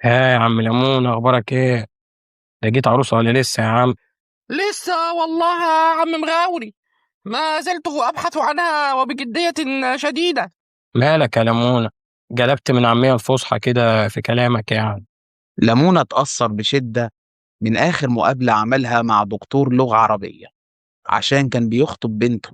ها يا عم ليمون، اخبارك ايه؟ لقيت عروسه ولا لسه يا عم؟ لسه والله يا عم مغاوري. ما زلت أبحث عنها وبجدية شديدة. مالك يا ليمون؟ قلبت من عاميه الفصحى كده في كلامك يعني. لمونة اتأثر بشدة من آخر مقابلة عملها مع دكتور لغة عربية عشان كان بيخطب بنته.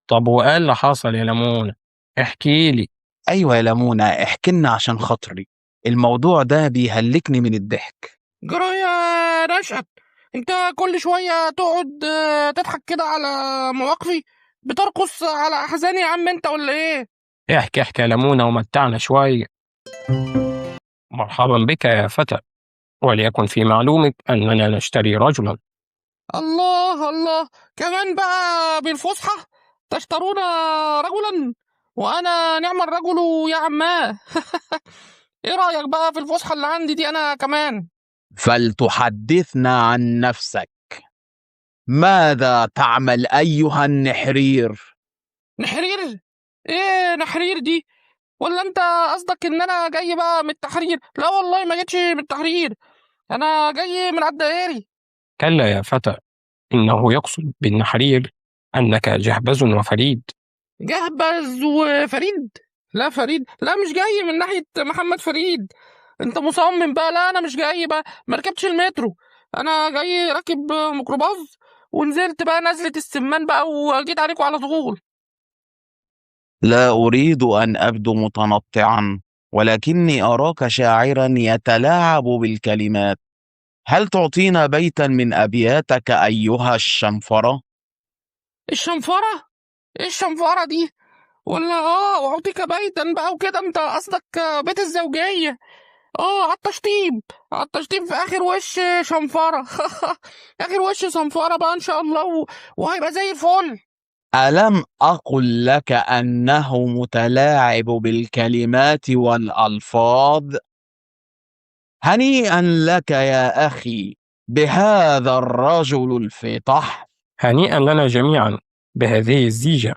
طب وايه اللي حصل يا ليمون؟ احكي لي. أيوة يا لمونة، احكي لنا عشان خاطري، الموضوع ده بيهلكني من الضحك. جرى يا نشأت، انت كل شوية تقعد تضحك كده على مواقفي، بترقص على أحزاني يا عم انت ولا ايه؟ احكي احكي يا ليمون ومتعنا شويه. مرحبا بك يا فتى، وليكن في معلومك اننا نشتري رجلا. الله الله، كمان بقى بالفصحى تشترون رجلا، وأنا نعم الرجل يا عماه. ايه رأيك بقى في الفسحة اللي عندي دي انا كمان؟ فلتحدثنا عن نفسك، ماذا تعمل أيها النحرير؟ نحرير؟ ايه نحرير دي؟ ولا انت قصدك ان انا جاي بقى من التحرير؟ لا والله ما جيتش من التحرير، انا جاي من الدائري. كلا يا فتى، انه يقصد بالنحرير انك جهبذ وفريد. جهبذ وفريد؟ لا فريد لا، مش جاي من ناحية محمد فريد. انت مصمم بقى؟ لا انا مش جاي بقى، ما ركبتش المترو، انا جاي راكب ميكروباص، ونزلت بقى نزلة السمان بقى وجيت عليكم على طول. لا أريد أن أبدو متنطعا، ولكني أراك شاعرا يتلاعب بالكلمات. هل تعطينا بيتا من أبياتك أيها الشنفرة؟ الشنفرة؟ ايه الشنفرة دي؟ ولا واعطيك بيتا بقى وكده، انت قصدك بيت الزوجية؟ على التشطيب، على التشطيب في اخر وش شنفرة. اخر وش صنفرة بقى ان شاء الله وهيبقى زي الفل. ألم أقل لك أنه متلاعب بالكلمات والألفاظ؟ هنيئا لك يا أخي بهذا الرجل الفطح. هنيئا لنا جميعا بهذه الزيجة.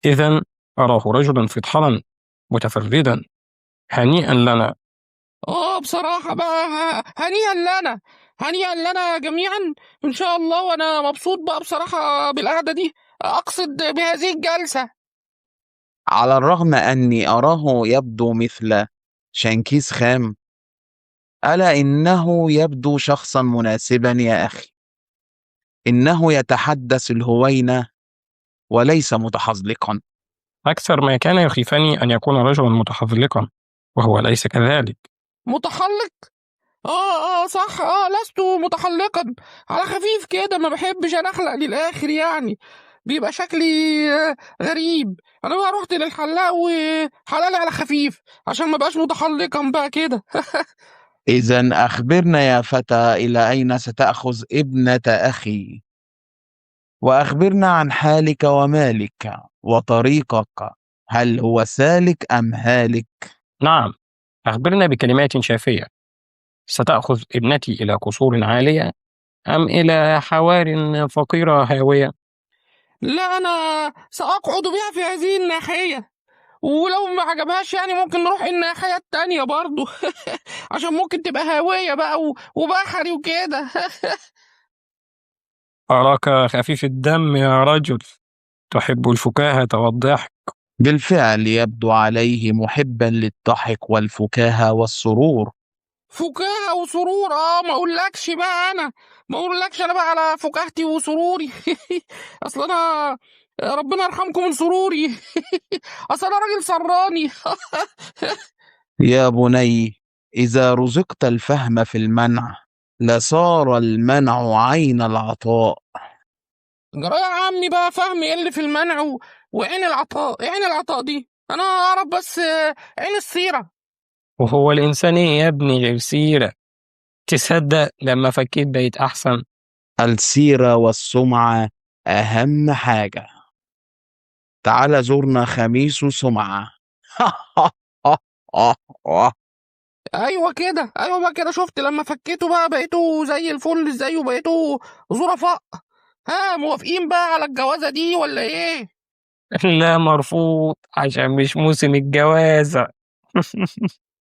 إذا أراه رجلا فطحلا متفردا. هنيئا لنا. بصراحة بقى هنيئا لنا، هنيئا لنا جميعا ان شاء الله، وانا مبسوط بقى بصراحة بالقعدة دي، اقصد بهذه الجلسة. على الرغم أني أراه يبدو مثل شنكيز خام، ألا إنه يبدو شخصا مناسبا يا أخي. إنه يتحدث الهوينة وليس متحزلقا. أكثر ما كان يخيفني أن يكون رجلا متحذلقا، وهو ليس كذلك. متحلق؟ صح، لست متحلقا، على خفيف كده، ما بحبش انا احلق للاخر يعني، بيبقى شكلي غريب. انا بقى رحت للحلاق وحلالي على خفيف عشان ما بقاش متحلقا بقى كده. إذا أخبرنا يا فتى، إلى أين ستأخذ ابنة أخي؟ وأخبرنا عن حالك ومالك وطريقك، هل هو سالك أم هالك؟ نعم، أخبرنا بكلمات شافية. ستأخذ ابنتي إلى قصور عالية أم إلى حوار فقيرة هاوية؟ لا انا ساقعد بها في هذه الناحية، ولو ما عجبهاش يعني ممكن نروح الناحية التانية برضو. عشان ممكن تبقى هاوية بقى وبحري وكده. أراك خفيف الدم يا رجل، تحب الفكاهة والضحك. بالفعل يبدو عليه محبا للضحك والفكاهة والسرور. فكاهة وسرور؟ ما اقولكش بقى انا، ما اقولكش انا بقى على فكاهتي وسروري. اصل انا ربنا يرحمكم من سروري. اصل انا راجل سراني. يا بني، إذا رزقت الفهم في المنع لصار المنع عين العطاء. جرى يا عمي بقى فهم ايه اللي في المنع وعين العطاء؟ إيه عين العطاء دي؟ انا اعرف بس عين السيرة. وهو الإنسان إيه يا ابني غير سيرة؟ تصدق لما فكيت بقيت أحسن. السيرة والسمعة أهم حاجة. تعال زورنا خميس سمعة. ايوه كده، ايوه بقى كده، شفت لما فكيته بقى بقيتوا زي الفل ازاي، وبقيتوا ظرفاء. ها موافقين بقى على الجوازة دي ولا ايه؟ لا، مرفوض عشان مش موسم الجوازة.